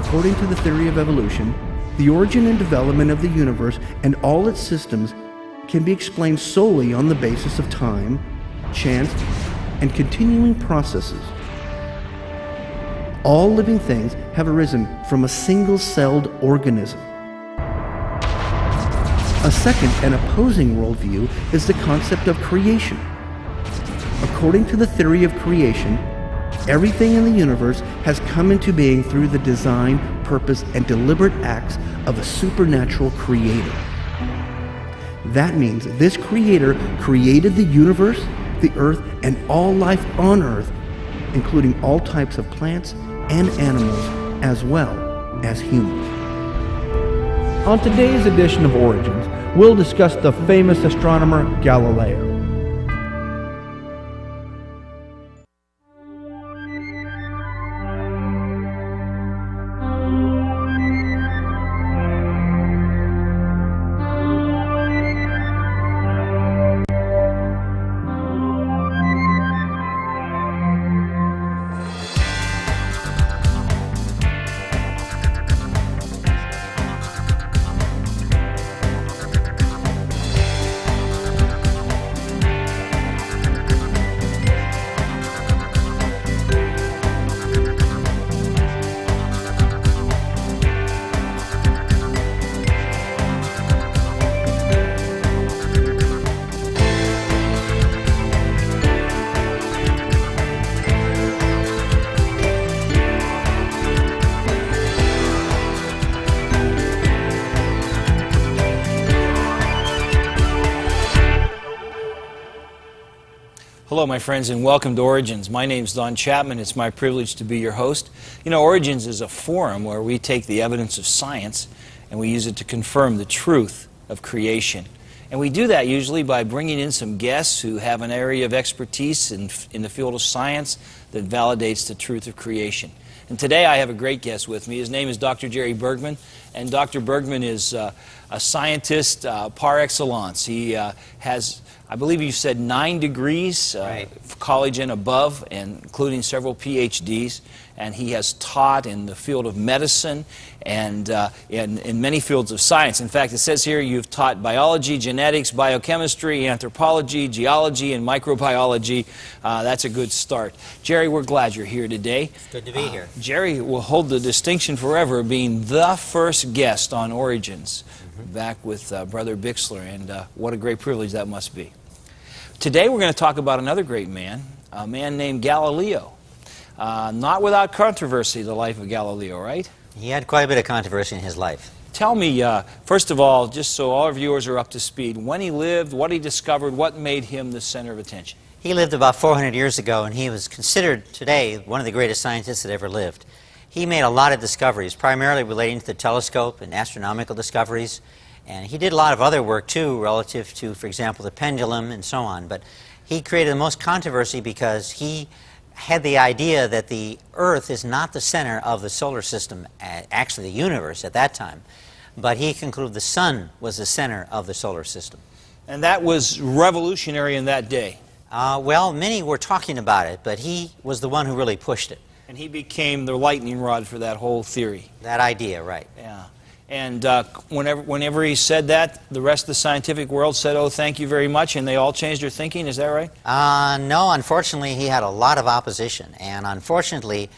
According to the theory of evolution, the origin and development of the universe and all its systems can be explained solely on the basis of time, chance, and continuing processes. All living things have arisen from a single-celled organism. A second and opposing worldview is the concept of creation. According to the theory of creation, everything in the universe has come into being through the design, purpose, and deliberate acts of a supernatural creator. That means this creator created the universe, the earth, and all life on earth, including all types of plants and animals, as well as humans. On today's edition of Origins, we'll discuss the famous astronomer Galileo. Hello, my friends, and welcome to Origins. My name's Don Chapman. It's my privilege to be your host. You know, Origins is a forum where we take the evidence of science and we use it to confirm the truth of creation. And we do that usually by bringing in some guests who have an area of expertise in the field of science that validates the truth of creation. And today I have a great guest with me. His name is Dr. Jerry Bergman, and Dr. Bergman is a scientist par excellence. He has, I believe you said 9 degrees, right, college and above, and including several PhDs. And he has taught in the field of medicine and in many fields of science. In fact, it says here you've taught biology, genetics, biochemistry, anthropology, geology, and microbiology. That's a good start. Jerry, we're glad you're here today. It's good to be here. Jerry will hold the distinction forever of being the first guest on Origins, back with Brother Bixler, and what a great privilege that must be. Today we're going to talk about another great man, a man named Galileo. Not without controversy, the life of Galileo, right? He had quite a bit of controversy in his life. Tell me, first of all, just so all our viewers are up to speed, when he lived, what he discovered, what made him the center of attention? He lived about 400 years ago, and he was considered today one of the greatest scientists that ever lived. He made a lot of discoveries, primarily relating to the telescope and astronomical discoveries. And he did a lot of other work, too, relative to, for example, the pendulum and so on. But he created the most controversy because he had the idea that the Earth is not the center of the solar system, actually the universe at that time, but he concluded the sun was the center of the solar system. And that was revolutionary in that day. Well, many were talking about it, but he was the one who really pushed it. And he became the lightning rod for that whole theory. That idea, right. Yeah. And whenever he said that, the rest of the scientific world said, oh, thank you very much, and they all changed their thinking. Is that right? No, unfortunately, he had a lot of opposition. And unfortunately,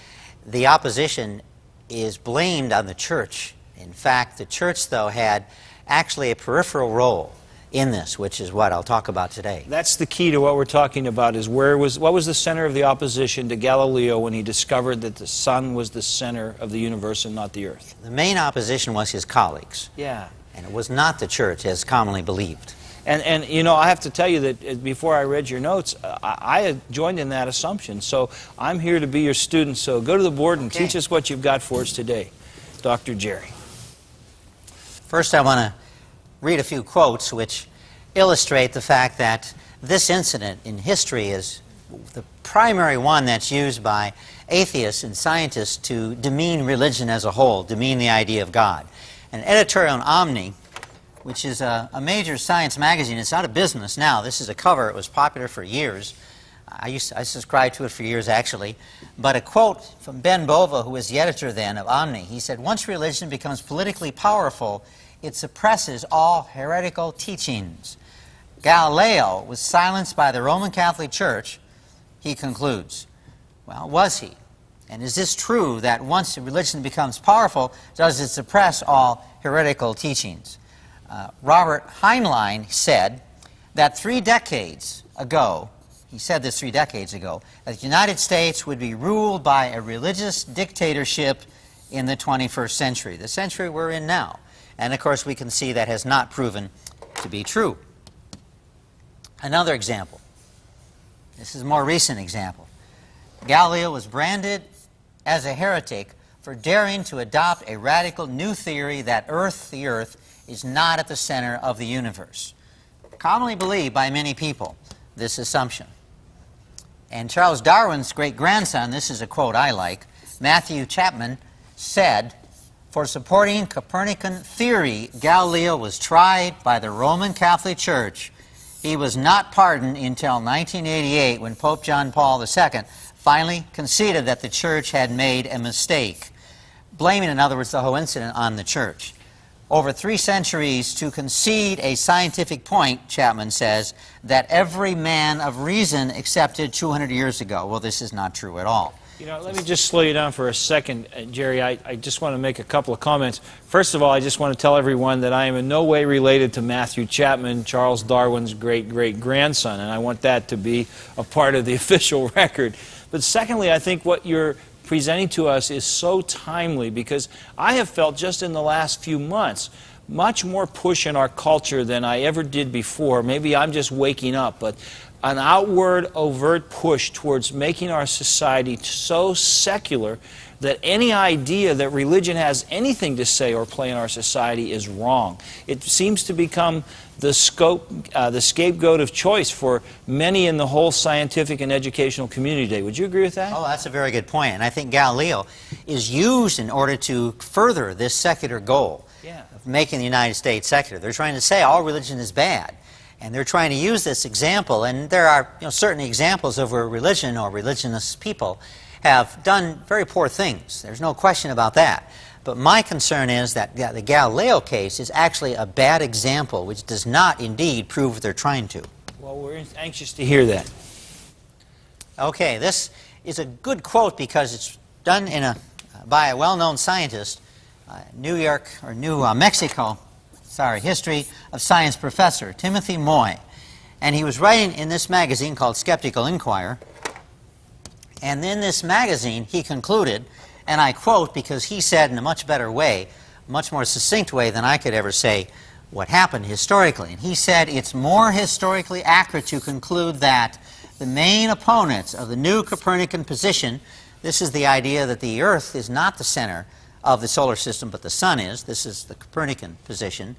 the opposition is blamed on the church. In fact, the church, though, had actually a peripheral role in this, which is what I'll talk about today. That's the key to what we're talking about, is what was the center of the opposition to Galileo when he discovered that the sun was the center of the universe and not the earth? The main opposition was his colleagues. Yeah. And it was not the church, as commonly believed. And you know, I have to tell you that before I read your notes, I had joined in that assumption. So I'm here to be your student, so go to the board and teach us what you've got for us today. Dr. Jerry. First, I want to read a few quotes which illustrate the fact that this incident in history is the primary one that's used by atheists and scientists to demean religion as a whole, demean the idea of God. An editorial in Omni, which is a major science magazine, it's out of business now. This is a cover. It was popular for years. I subscribed to it for years, actually. But a quote from Ben Bova, who was the editor then of Omni, he said, "Once religion becomes politically powerful, it suppresses all heretical teachings." Galileo was silenced by the Roman Catholic Church, he concludes. Well, was he? And is this true that once religion becomes powerful, does it suppress all heretical teachings? Robert Heinlein said that 3 decades ago, he said this 3 decades ago, that the United States would be ruled by a religious dictatorship in the 21st century, the century we're in now. And of course we can see that has not proven to be true. Another example. This is a more recent example. Galileo was branded as a heretic for daring to adopt a radical new theory that the Earth, is not at the center of the universe. Commonly believed by many people, this assumption. And Charles Darwin's great-grandson, this is a quote I like, Matthew Chapman, said, "For supporting Copernican theory, Galileo was tried by the Roman Catholic Church. He was not pardoned until 1988 when Pope John Paul II finally conceded that the Church had made a mistake," blaming, in other words, the whole incident on the Church. Over 3 centuries to concede a scientific point, Chapman says, that every man of reason accepted 200 years ago. Well, this is not true at all. You know, let me just slow you down for a second, Jerry. I just want to make a couple of comments. First of all, I just want to tell everyone that I am in no way related to Matthew Chapman, Charles Darwin's great-great-grandson, and I want that to be a part of the official record. But secondly, I think what you're presenting to us is so timely, because I have felt just in the last few months much more push in our culture than I ever did before. Maybe I'm just waking up, but an outward, overt push towards making our society so secular that any idea that religion has anything to say or play in our society is wrong. It seems to become the scapegoat of choice for many in the whole scientific and educational community today. Would you agree with that? Oh, that's a very good point. And I think Galileo is used in order to further this secular goal of making the United States secular. They're trying to say all religion is bad. And they're trying to use this example, and there are certain examples of where religion or religionist people have done very poor things. There's no question about that. But my concern is that the Galileo case is actually a bad example, which does not indeed prove what they're trying to. Well, we're anxious to hear that. Okay, this is a good quote because it's done by a well-known scientist, New Mexico history of science professor, Timothy Moy. And he was writing in this magazine called Skeptical Inquirer. And in this magazine, he concluded, and I quote because he said in a much better way, much more succinct way than I could ever say what happened historically. And he said, "It's more historically accurate to conclude that the main opponents of the new Copernican position," this is the idea that the Earth is not the center of the solar system, but the Sun is, this is the Copernican position,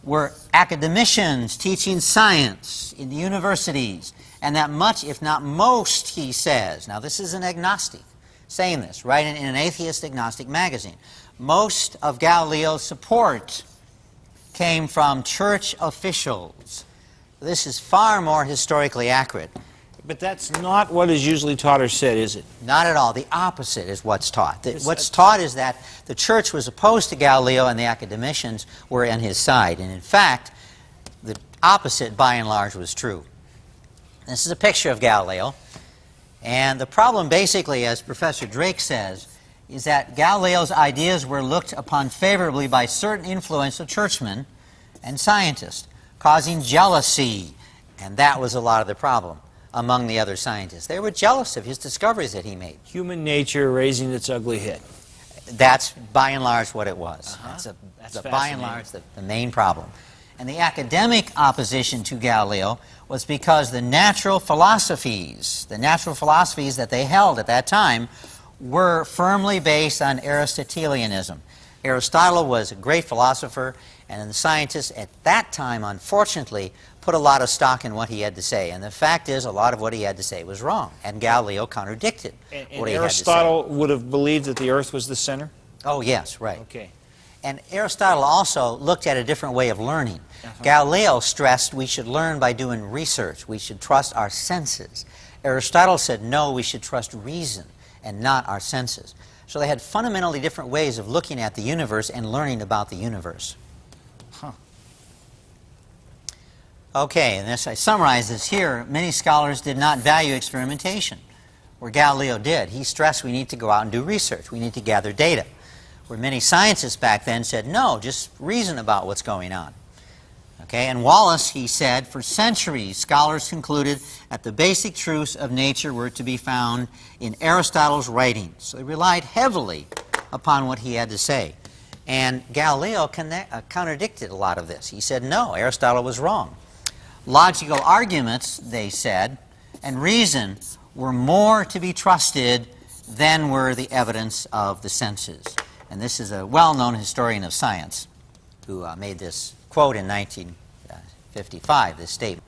were academicians teaching science in the universities, and that much, if not most, he says, now this is an agnostic saying this, writing in an atheist agnostic magazine, most of Galileo's support came from church officials. This is far more historically accurate. But that's not what is usually taught or said, is it? Not at all. The opposite is what's taught. What's taught is that the church was opposed to Galileo and the academicians were on his side. And in fact, the opposite, by and large, was true. This is a picture of Galileo. And the problem, basically, as Professor Drake says, is that Galileo's ideas were looked upon favorably by certain influential churchmen and scientists, causing jealousy. And that was a lot of the problem among the other scientists. They were jealous of his discoveries that he made. Human nature raising its ugly head. That's by and large what it was. That's by and large the main problem. And the academic opposition to Galileo was because the natural philosophies that they held at that time were firmly based on Aristotelianism. Aristotle was a great philosopher, and the scientists at that time, unfortunately, put a lot of stock in what he had to say. And the fact is, a lot of what he had to say was wrong, and Galileo contradicted what he had to say. Aristotle would have believed that the Earth was the center? Oh, yes, right. Okay. And Aristotle also looked at a different way of learning. Galileo stressed we should learn by doing research. We should trust our senses. Aristotle said, no, we should trust reason and not our senses. So they had fundamentally different ways of looking at the universe and learning about the universe. Huh. Okay, and as I summarize this here, many scholars did not value experimentation, where Galileo did. He stressed we need to go out and do research. We need to gather data. Where many scientists back then said, no, just reason about what's going on. Okay, and Wallace, he said, for centuries, scholars concluded that the basic truths of nature were to be found in Aristotle's writings. So they relied heavily upon what he had to say. And Galileo contradicted a lot of this. He said, no, Aristotle was wrong. Logical arguments, they said, and reason were more to be trusted than were the evidence of the senses. And this is a well-known historian of science who made this quote in 1955, this statement.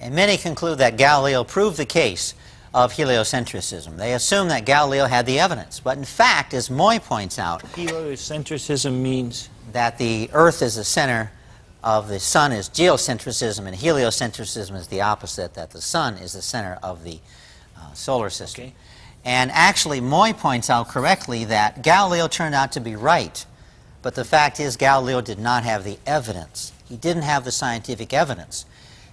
And many conclude that Galileo proved the case of heliocentrism. They assume that Galileo had the evidence. But in fact, as Moy points out, Heliocentrism means that the Earth is the center of the Sun is geocentrism, and heliocentrism is the opposite, that the Sun is the center of the solar system. Okay. And actually, Moy points out correctly that Galileo turned out to be right. But the fact is, Galileo did not have the evidence. He didn't have the scientific evidence.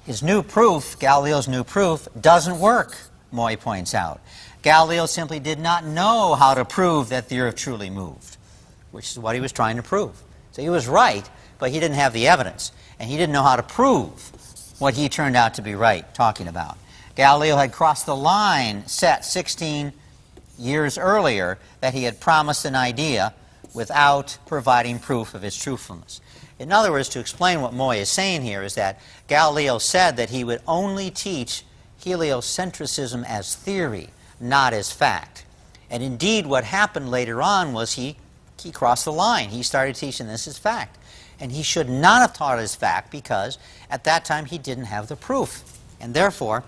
His new proof, Galileo's new proof, doesn't work, Moy points out. Galileo simply did not know how to prove that the Earth truly moved, which is what he was trying to prove. So he was right, but he didn't have the evidence. And he didn't know how to prove what he turned out to be right, talking about. Galileo had crossed the line set 16 years earlier that he had promised an idea without providing proof of its truthfulness. In other words, to explain what Moy is saying here is that Galileo said that he would only teach heliocentrism as theory, not as fact. And indeed, what happened later on was he crossed the line. He started teaching this as fact. And he should not have taught it as fact because at that time he didn't have the proof. And therefore,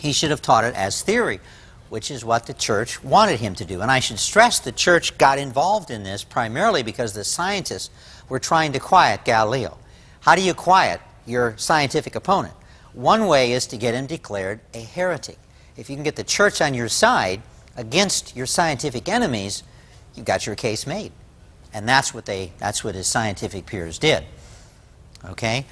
he should have taught it as theory, which is what the church wanted him to do. And I should stress the church got involved in this primarily because the scientists were trying to quiet Galileo. How do you quiet your scientific opponent? One way is to get him declared a heretic. If you can get the church on your side against your scientific enemies, you've got your case made. And that's what his scientific peers did. Okay?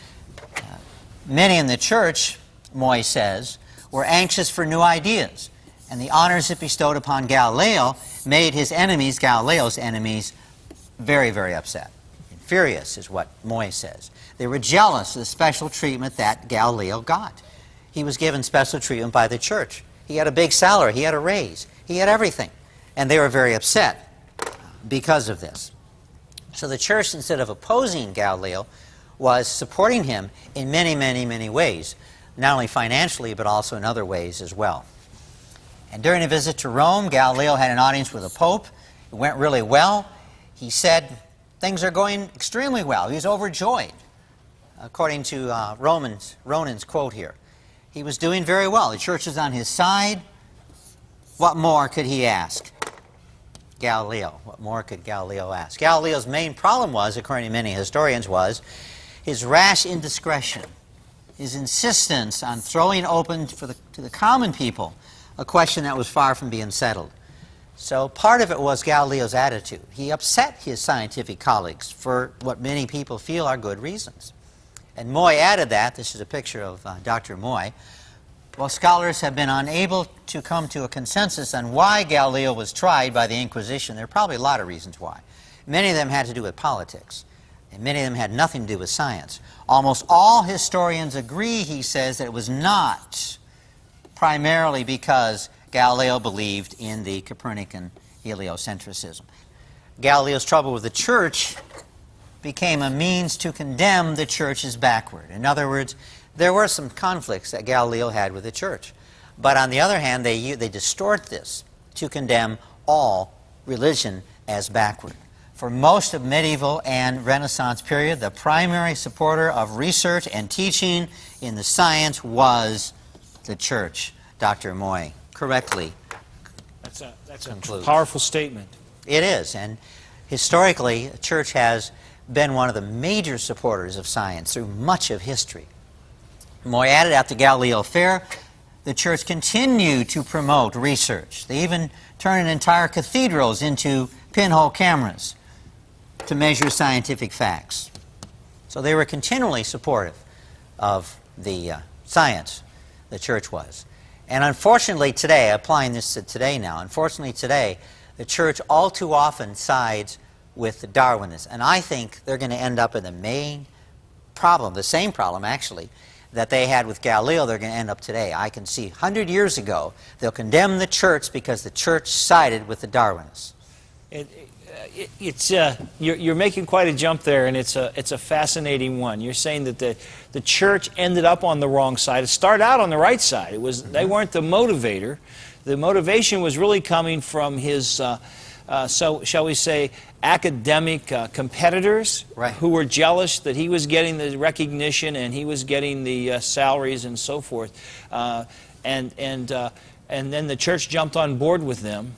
Many in the church, Moy says, were anxious for new ideas. And the honors it bestowed upon Galileo made his enemies, Galileo's enemies, very, very upset. And furious is what Moy says. They were jealous of the special treatment that Galileo got. He was given special treatment by the church. He had a big salary. He had a raise. He had everything. And they were very upset because of this. So the church, instead of opposing Galileo, was supporting him in many, many, many ways. Not only financially, but also in other ways as well. And during a visit to Rome, Galileo had an audience with the Pope. It went really well. He said, things are going extremely well. He was overjoyed, according to Ronan's quote here. He was doing very well. The church was on his side. What more could he ask? Galileo. What more could Galileo ask? Galileo's main problem was, according to many historians, was his rash indiscretion, his insistence on throwing open to the common people a question that was far from being settled. So part of it was Galileo's attitude. He upset his scientific colleagues for what many people feel are good reasons. And Moy added that, this is a picture of Dr. Moy, while scholars have been unable to come to a consensus on why Galileo was tried by the Inquisition, there are probably a lot of reasons why. Many of them had to do with politics, and many of them had nothing to do with science. Almost all historians agree, he says, that it was not primarily because Galileo believed in the Copernican heliocentrism. Galileo's trouble with the church became a means to condemn the church as backward. In other words, there were some conflicts that Galileo had with the church. But on the other hand, they distort this to condemn all religion as backward. For most of medieval and Renaissance period, the primary supporter of research and teaching in the science was the church. Dr. Moy correctly That's a concludes. powerful statement. It is, and historically, the church has been one of the major supporters of science through much of history. Moy added at the Galileo Fair the church continued to promote research. They even turned entire cathedrals into pinhole cameras to measure scientific facts. So they were continually supportive of the science, the church was. And unfortunately today, applying this to today now, unfortunately today, the church all too often sides with the Darwinists. And I think they're going to end up in the main problem, the same problem actually, that they had with Galileo, they're going to end up today. I can see 100 years ago, they'll condemn the church because the church sided with the Darwinists. You're making quite a jump there, and it's a fascinating one. You're saying that the church ended up on the wrong side. It started out on the right side. It was they weren't the motivator. The motivation was really coming from his, so shall we say, academic competitors, right, who were jealous that he was getting the recognition and he was getting the salaries and so forth, and then the church jumped on board with them.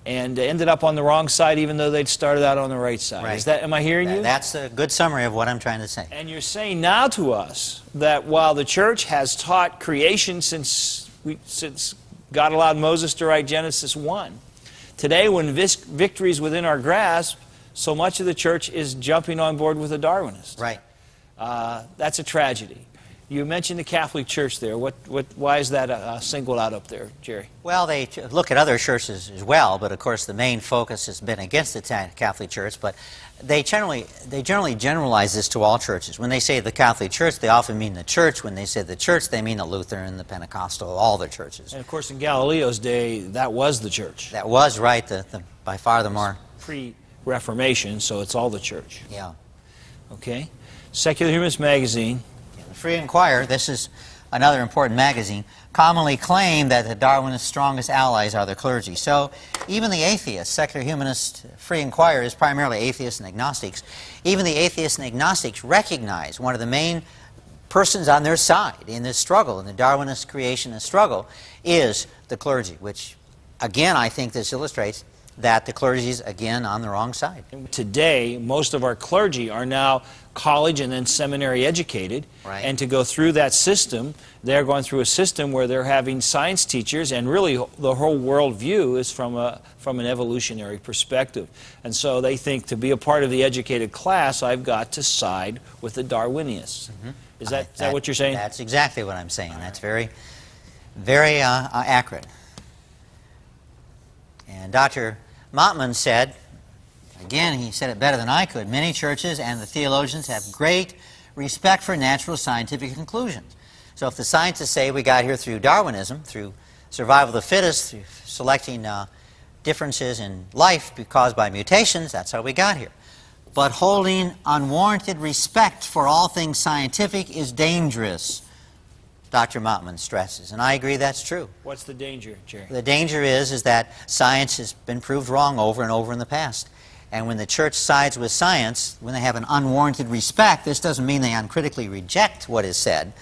And ended up on the wrong side, even though they'd started out on the right side. Right. Is that? Am I hearing you? That's a good summary of what I'm trying to say. And you're saying now to us that while the church has taught creation since God allowed Moses to write Genesis 1, today when victory is within our grasp, so much of the church is jumping on board with the Darwinists. Right. That's a tragedy. You mentioned the Catholic Church there. Why is that singled out up there, Jerry? Well, they look at other churches as well, but of course the main focus has been against the Catholic Church. But they generally generalize this to all churches. When they say the Catholic Church, they often mean the church. When they say the church, they mean the Lutheran, the Pentecostal, all the churches. And of course, in Galileo's day, that was the church. That was right. By far the more pre-Reformation, so it's all the church. Yeah. Okay. Secular Humanist Magazine. Free Inquirer, this is another important magazine, commonly claim that the Darwinists' strongest allies are the clergy. So even the atheists, Secular Humanist Free Inquirer is primarily atheists and agnostics, even the atheists and agnostics recognize one of the main persons on their side in this struggle, in the Darwinist creationist struggle, is the clergy, which again I think this illustrates that the clergy is again on the wrong side. Today, most of our clergy are now college and then seminary educated, right, and to go through that system, they're going through a system where they're having science teachers, and really the whole world view is from an evolutionary perspective. And so they think to be a part of the educated class, I've got to side with the Darwinists. Is that what you're saying? That's exactly what I'm saying. That's very, very accurate. And Dr. Mottman said, again, he said it better than I could, many churches and the theologians have great respect for natural scientific conclusions. So if the scientists say we got here through Darwinism, through survival of the fittest, through selecting differences in life caused by mutations, that's how we got here. But holding unwarranted respect for all things scientific is dangerous, Dr. Mottman stresses, and I agree that's true. What's the danger, Jerry? The danger is that science has been proved wrong over and over in the past. And when the church sides with science, when they have an unwarranted respect, this doesn't mean they uncritically reject what is said,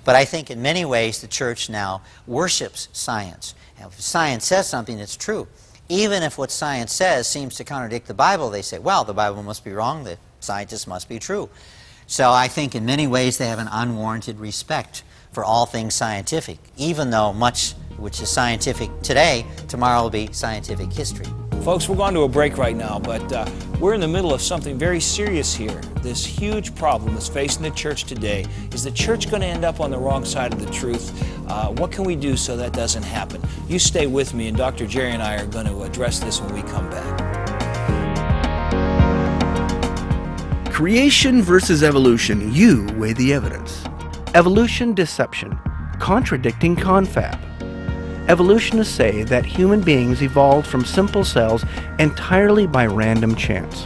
but I think in many ways the church now worships science. And if science says something, it's true. Even if what science says seems to contradict the Bible, they say, well, the Bible must be wrong, the scientists must be true. So I think in many ways they have an unwarranted respect for all things scientific, even though much which is scientific today, tomorrow will be scientific history. Folks, we're going to a break right now, but we're in the middle of something very serious here. This huge problem that's facing the church today. Is the church going to end up on the wrong side of the truth? What can we do so that doesn't happen? You stay with me, and Dr. Jerry and I are going to address this when we come back. Creation versus evolution. You weigh the evidence. Evolution deception. Contradicting confab. Evolutionists say that human beings evolved from simple cells entirely by random chance.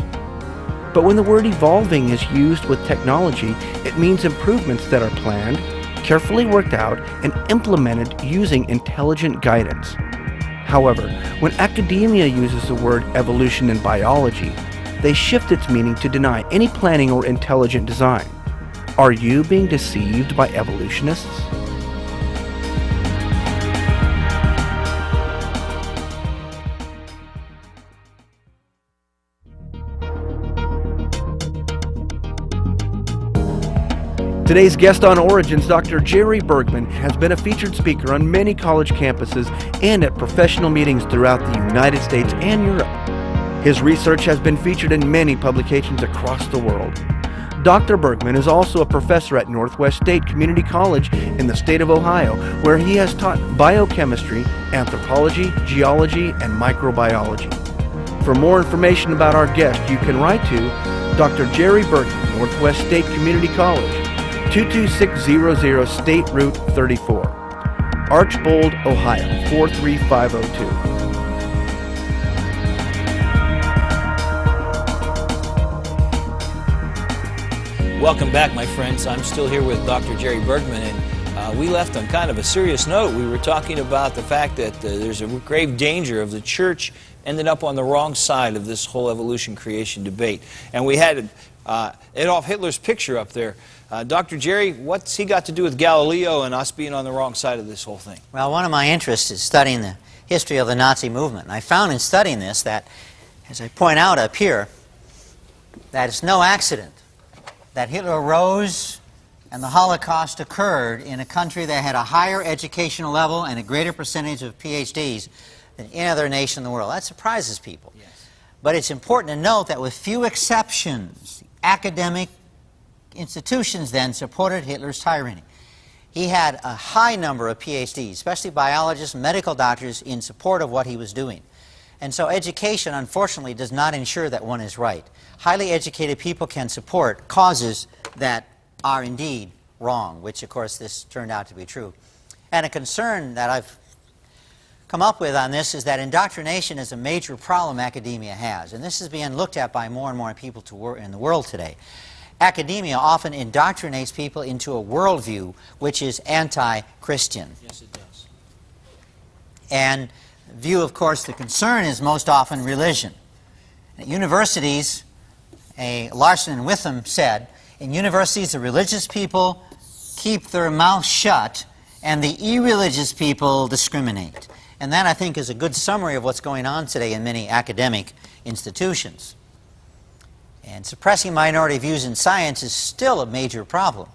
But when the word evolving is used with technology, it means improvements that are planned, carefully worked out, and implemented using intelligent guidance. However, when academia uses the word evolution in biology, they shift its meaning to deny any planning or intelligent design. Are you being deceived by evolutionists? Today's guest on Origins, Dr. Jerry Bergman, has been a featured speaker on many college campuses and at professional meetings throughout the United States and Europe. His research has been featured in many publications across the world. Dr. Bergman is also a professor at Northwest State Community College in the state of Ohio, where he has taught biochemistry, anthropology, geology, and microbiology. For more information about our guest, you can write to Dr. Jerry Bergman, Northwest State Community College, 22600 State Route 34, Archbold, Ohio 43502. Welcome back, my friends. I'm still here with Dr. Jerry Bergman, and we left on kind of a serious note. We were talking about the fact that there's a grave danger of the church ended up on the wrong side of this whole evolution creation debate. And we had Adolf Hitler's picture up there. Dr. Jerry, what's he got to do with Galileo and us being on the wrong side of this whole thing? Well, one of my interests is studying the history of the Nazi movement. And I found in studying this that, as I point out up here, that it's no accident that Hitler rose and the Holocaust occurred in a country that had a higher educational level and a greater percentage of PhDs than any other nation in the world. That surprises people. Yes. But it's important to note that with few exceptions, academic institutions then supported Hitler's tyranny. He had a high number of PhDs, especially biologists and medical doctors, in support of what he was doing. And so education, unfortunately, does not ensure that one is right. Highly educated people can support causes that are indeed wrong, which, of course, this turned out to be true. And a concern that I've come up with on this is that indoctrination is a major problem academia has. And this is being looked at by more and more people in the world today. Academia often indoctrinates people into a worldview which is anti-Christian. Yes, it does. And view, of course, the concern is most often religion. At universities, Larson and Witham said, in universities the religious people keep their mouths shut and the irreligious people discriminate. And that, I think, is a good summary of what's going on today in many academic institutions. And suppressing minority views in science is still a major problem.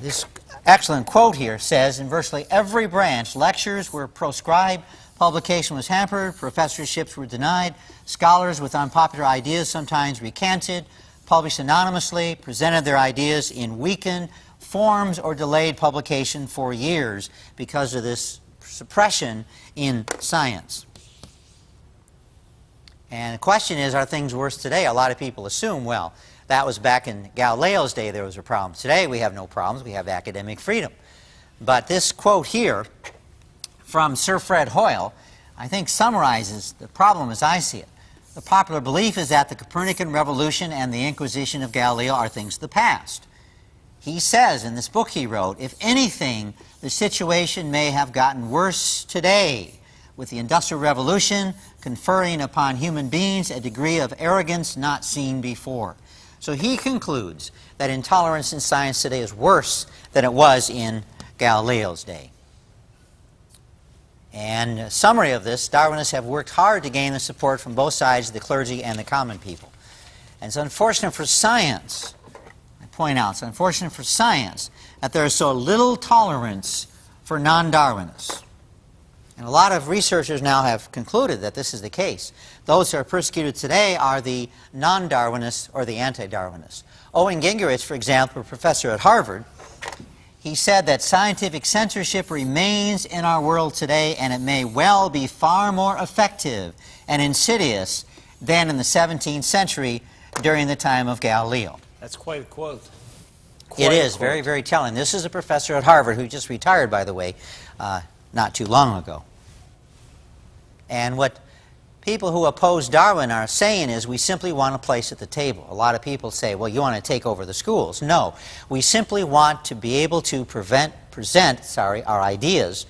This excellent quote here says, in virtually every branch, lectures were proscribed, publication was hampered, professorships were denied, scholars with unpopular ideas sometimes recanted, published anonymously, presented their ideas in weakened forms, or delayed publication for years because of this suppression in science. And the question is, are things worse today? A lot of people assume, well, that was back in Galileo's day there was a problem. Today we have no problems, we have academic freedom. But this quote here from Sir Fred Hoyle, I think, summarizes the problem as I see it. The popular belief is that the Copernican revolution and the Inquisition of Galileo are things of the past. He says in this book he wrote, if anything, the situation may have gotten worse today, with the Industrial Revolution conferring upon human beings a degree of arrogance not seen before. So he concludes that intolerance in science today is worse than it was in Galileo's day. And a summary of this, Darwinists have worked hard to gain the support from both sides, the clergy and the common people. And it's unfortunate for science, I point out, it's unfortunate for science that there is so little tolerance for non-Darwinists. And a lot of researchers now have concluded that this is the case. Those who are persecuted today are the non-Darwinists or the anti-Darwinists. Owen Gingerich, for example, a professor at Harvard, he said that scientific censorship remains in our world today, and it may well be far more effective and insidious than in the 17th century during the time of Galileo. That's quite a quote. It is very, very telling. This is a professor at Harvard who just retired, by the way, not too long ago. And what people who oppose Darwin are saying is we simply want a place at the table. A lot of people say, well, you want to take over the schools. No, we simply want to be able to present our ideas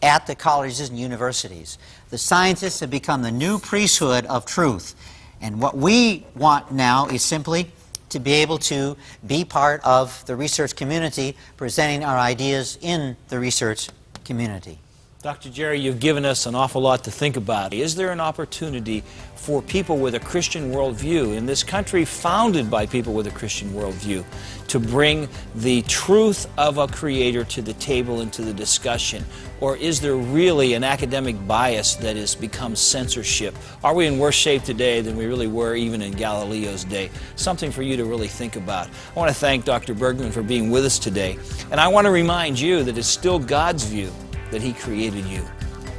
at the colleges and universities. The scientists have become the new priesthood of truth. And what we want now is simply to be able to be part of the research community, presenting our ideas in the research community. Dr. Jerry, you've given us an awful lot to think about. Is there an opportunity for people with a Christian worldview in this country founded by people with a Christian worldview to bring the truth of a creator to the table and to the discussion? Or is there really an academic bias that has become censorship? Are we in worse shape today than we really were even in Galileo's day? Something for you to really think about. I want to thank Dr. Bergman for being with us today. And I want to remind you that it's still God's view that He created you.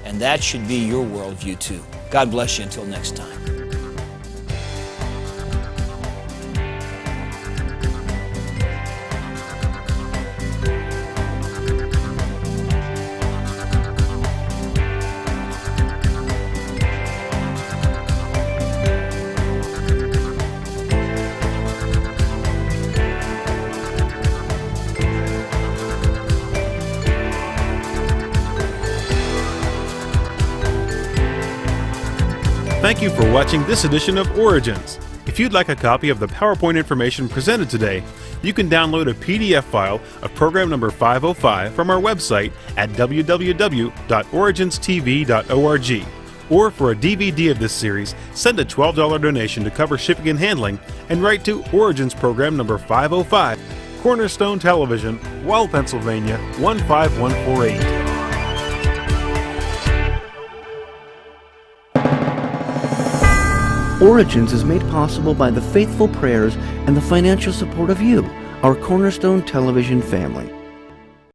And that should be your worldview too. God bless you until next time. Thank you for watching this edition of Origins. If you'd like a copy of the PowerPoint information presented today, you can download a PDF file of program number 505 from our website at www.originstv.org. Or for a DVD of this series, send a $12 donation to cover shipping and handling and write to Origins program number 505, Cornerstone Television, Wall, Pennsylvania 15148. Origins is made possible by the faithful prayers and the financial support of you, our Cornerstone Television family.